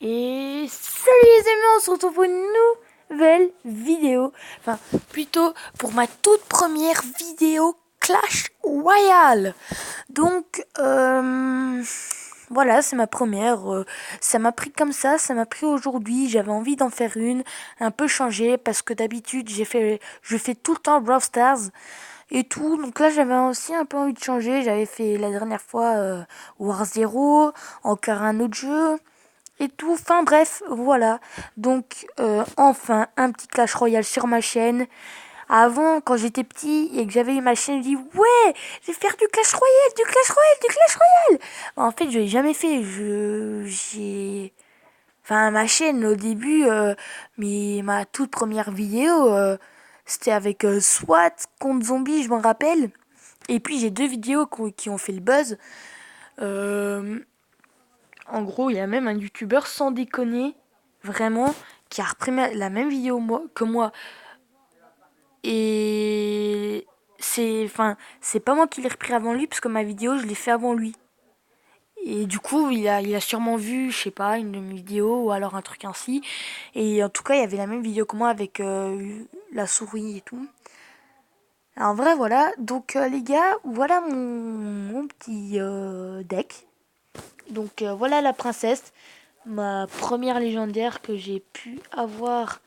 Et salut les amis, on se retrouve pour une nouvelle vidéo. Enfin, plutôt pour ma toute première vidéo Clash Royale. Donc, voilà, c'est ma première. Ça m'a pris comme ça m'a pris aujourd'hui. J'avais envie d'en faire une, un peu changer, parce que d'habitude, je fais tout le temps Brawl Stars et tout. Donc là, j'avais aussi un peu envie de changer. J'avais fait la dernière fois War Zero, encore un autre jeu et tout. Enfin bref, voilà. Donc enfin un petit Clash Royale sur ma chaîne. Avant, quand j'étais petit et que j'avais eu ma chaîne, je dis ouais, je vais faire du Clash Royale, du Clash Royale, du Clash Royale. En fait, je l'ai jamais fait. Enfin, ma chaîne au début, mais ma toute première vidéo, c'était avec SWAT contre Zombie, je m'en rappelle. Et puis j'ai deux vidéos qui ont fait le buzz. Euh, En gros, il y a même un youtubeur, sans déconner, vraiment, qui a repris la même vidéo que moi. Et c'est pas moi qui l'ai repris avant lui, parce que ma vidéo, je l'ai fait avant lui. Et du coup, il a sûrement vu, je sais pas, une de mes vidéos ou alors un truc ainsi. Et en tout cas, il y avait la même vidéo que moi avec la souris et tout. En vrai, voilà. Donc, les gars, voilà mon petit deck. Donc, voilà la princesse. Ma première légendaire que j'ai pu avoir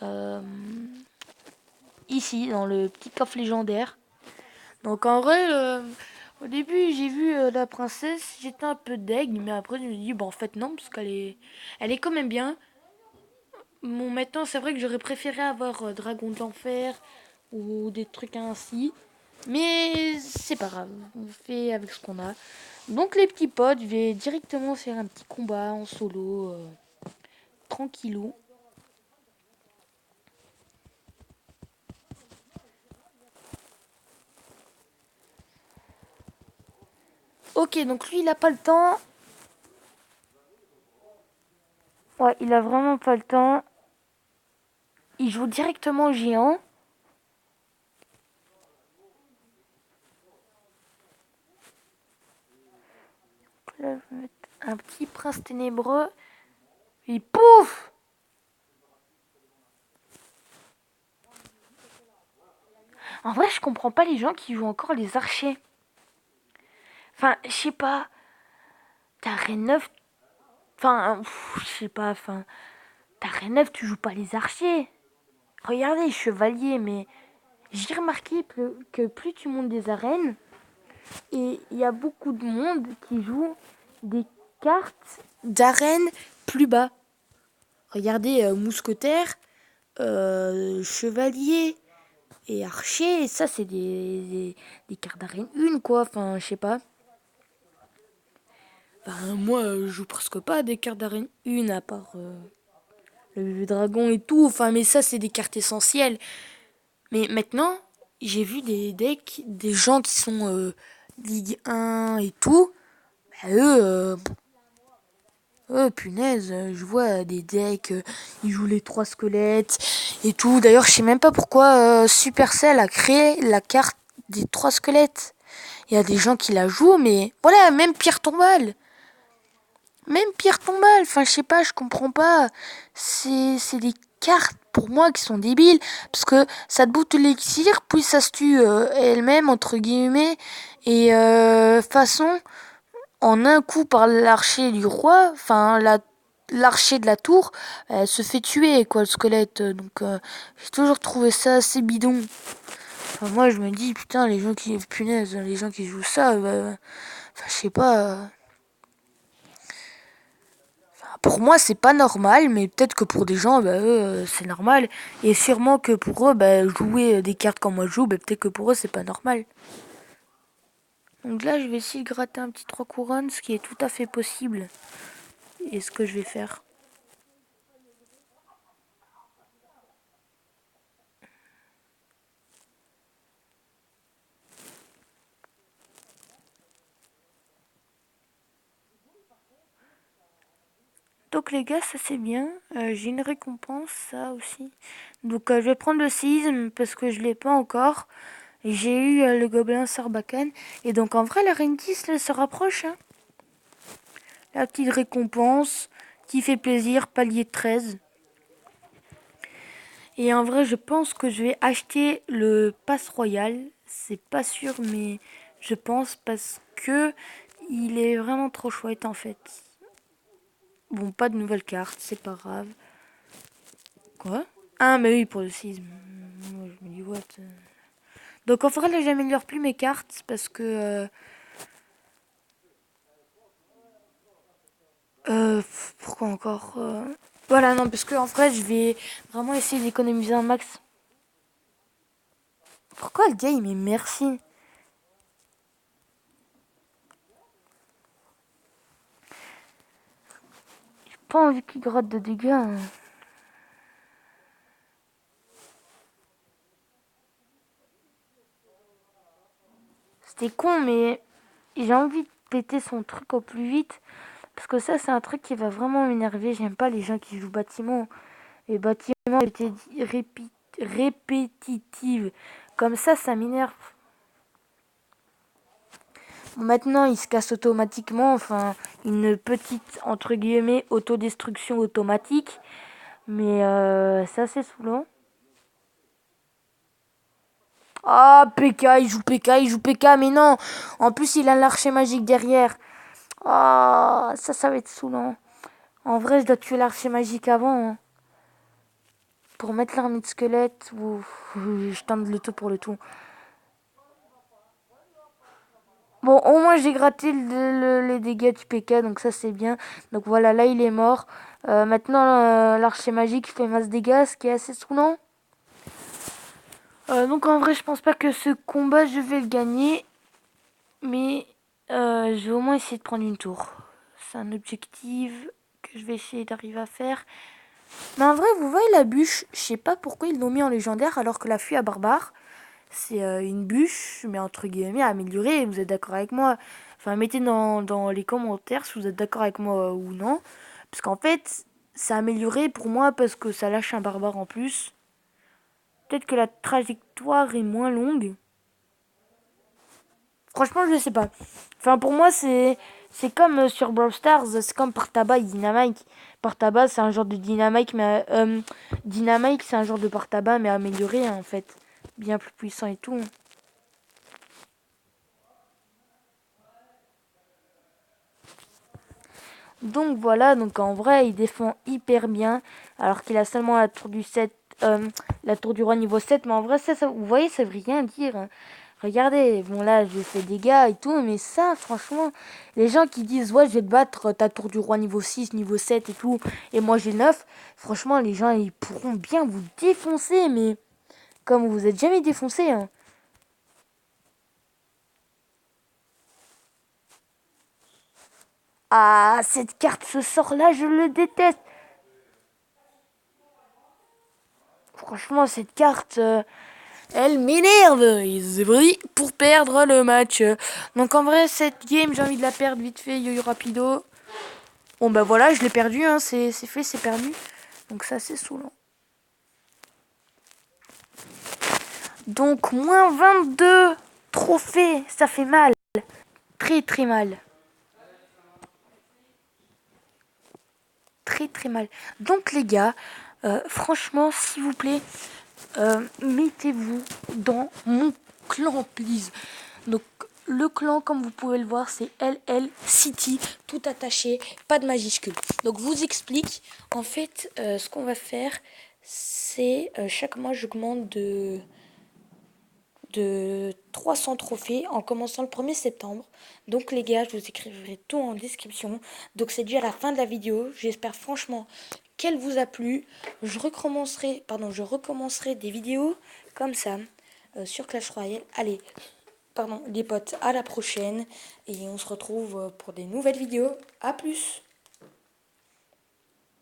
euh, ici, dans le petit coffre légendaire. Donc en vrai, au début j'ai vu la princesse, j'étais un peu deg, mais après je me dis, bon en fait non, parce elle est quand même bien. Bon maintenant c'est vrai que j'aurais préféré avoir Dragon d'Enfer ou des trucs ainsi. Mais c'est pas grave, on fait avec ce qu'on a. Donc les petits potes, je vais directement faire un petit combat en solo, tranquillou. Ok, donc lui, il a pas le temps. Ouais, il a vraiment pas le temps. Il joue directement au géant. Là, je vais mettre un petit prince ténébreux. Et pouf! En vrai, je comprends pas les gens qui jouent encore les archers. Enfin, je sais pas. T'as Reine 9. Enfin, je sais pas. Enfin, t'as Reine 9, tu joues pas les archers. Regardez, chevalier, mais j'ai remarqué que plus tu montes des arènes, et il y a beaucoup de monde qui joue des cartes d'arène plus bas. Regardez, mousquetaire, chevalier et archer, ça c'est des cartes d'arène une quoi, enfin je sais pas. Ben, moi je joue presque pas à des cartes d'arène une à part le bébé dragon et tout, enfin mais ça c'est des cartes essentielles. Mais maintenant, j'ai vu des decks, des gens qui sont Ligue 1 et tout, bah, punaise, je vois des decks, ils jouent les trois squelettes et tout. D'ailleurs, je sais même pas pourquoi Supercell a créé la carte des trois squelettes. Il y a des gens qui la jouent, mais voilà, même Pierre Tombal. Même Pierre Tombal, enfin je sais pas, je comprends pas. C'est des cartes pour moi qui sont débiles. Parce que ça te bouffe l'élixir, puis ça se tue elle-même, entre guillemets. Et façon, en un coup par l'archer du roi, enfin l'archer de la tour, elle se fait tuer quoi le squelette. Donc j'ai toujours trouvé ça assez bidon. Enfin, moi je me dis putain les gens qui jouent ça, enfin je sais pas. Pour moi c'est pas normal, mais peut-être que pour des gens bah, eux c'est normal. Et sûrement que pour eux bah, jouer des cartes comme moi je joue, bah, peut-être que pour eux c'est pas normal. Donc là je vais essayer de gratter un petit 3 couronnes, ce qui est tout à fait possible. Et ce que je vais faire. Donc les gars, ça c'est bien. J'ai une récompense, ça aussi. Donc je vais prendre le séisme parce que je l'ai pas encore. J'ai eu le gobelin Sarbacane. Et donc en vrai, la reine 10 là, se rapproche. Hein. La petite récompense qui fait plaisir, palier 13. Et en vrai, je pense que je vais acheter le pass royal. C'est pas sûr, mais je pense parce que il est vraiment trop chouette en fait. Bon, pas de nouvelles cartes, c'est pas grave. Quoi? Ah, mais oui, pour le séisme. Moi, je me dis, what? Donc en vrai, là, j'améliore plus mes cartes parce que... pourquoi encore Voilà, non, parce que en vrai, je vais vraiment essayer d'économiser un max. Pourquoi le gars, il met merci? J'ai pas envie qu'il gratte de dégâts, hein. C'était con, mais j'ai envie de péter son truc au plus vite. Parce que ça, c'est un truc qui va vraiment m'énerver. J'aime pas les gens qui jouent bâtiment. Et bâtiment était répétitive. Comme ça m'énerve. Bon, maintenant, il se casse automatiquement. Enfin, une petite, entre guillemets, autodestruction automatique. Mais c'est assez saoulant. Ah, PK, il joue PK, mais non. En plus, il a l'archer magique derrière. Ah, ça va être saoulant. En vrai, je dois tuer l'archer magique avant, hein, pour mettre l'armée de squelette. Ou je tente le tout pour le tout. Bon, au moins j'ai gratté les dégâts du PK, donc ça c'est bien. Donc voilà, là il est mort. Maintenant, l'archer magique fait masse dégâts, ce qui est assez saoulant. Donc en vrai, je pense pas que ce combat je vais le gagner. Mais je vais au moins essayer de prendre une tour. C'est un objectif que je vais essayer d'arriver à faire. Mais en vrai, vous voyez la bûche, je sais pas pourquoi ils l'ont mis en légendaire alors que la fuite à barbare, c'est une bûche, mais entre guillemets améliorée. Vous êtes d'accord avec moi? Enfin, mettez dans les commentaires si vous êtes d'accord avec moi ou non. Parce qu'en fait, c'est amélioré pour moi parce que ça lâche un barbare en plus. Peut-être que la trajectoire est moins longue. Franchement, je sais pas. Enfin, pour moi, c'est comme sur Brawl Stars, c'est comme Partaba et Dynamite. Partaba, c'est un genre de Dynamite, mais Dynamite, c'est un genre de Partaba, mais amélioré hein, en fait, bien plus puissant et tout. Donc voilà, donc en vrai, il défend hyper bien, alors qu'il a seulement la tour du 7, la tour du roi niveau 7, mais en vrai, ça vous voyez, ça veut rien dire, hein. Regardez, bon là, je fais des dégâts et tout, mais ça, franchement, les gens qui disent, ouais, je vais te battre ta tour du roi niveau 6, niveau 7 et tout, et moi j'ai 9, franchement, les gens, ils pourront bien vous défoncer, mais comme vous êtes jamais défoncé, hein. Ah, cette carte, ce sort-là, je le déteste. Franchement, cette carte, elle m'énerve. C'est vrai, pour perdre le match. Donc en vrai, cette game, j'ai envie de la perdre vite fait, yo-yo rapido. Bon bah voilà, je l'ai perdu, hein, c'est fait, c'est perdu. Donc ça, c'est saoulant. Donc moins 22 trophées, ça fait mal. Très très mal. Très très mal. Donc les gars, franchement, s'il vous plaît, mettez-vous dans mon clan, please. Donc le clan, comme vous pouvez le voir, c'est LL City, tout attaché, pas de majuscule. Donc je vous explique, en fait, ce qu'on va faire, c'est chaque mois j'augmente de 300 trophées en commençant le 1er septembre. Donc les gars, je vous écrirai tout en description. Donc c'est dû à la fin de la vidéo. J'espère franchement qu'elle vous a plu. Je recommencerai des vidéos comme ça sur Clash Royale. Allez, pardon les potes, à la prochaine. Et on se retrouve pour des nouvelles vidéos. À plus!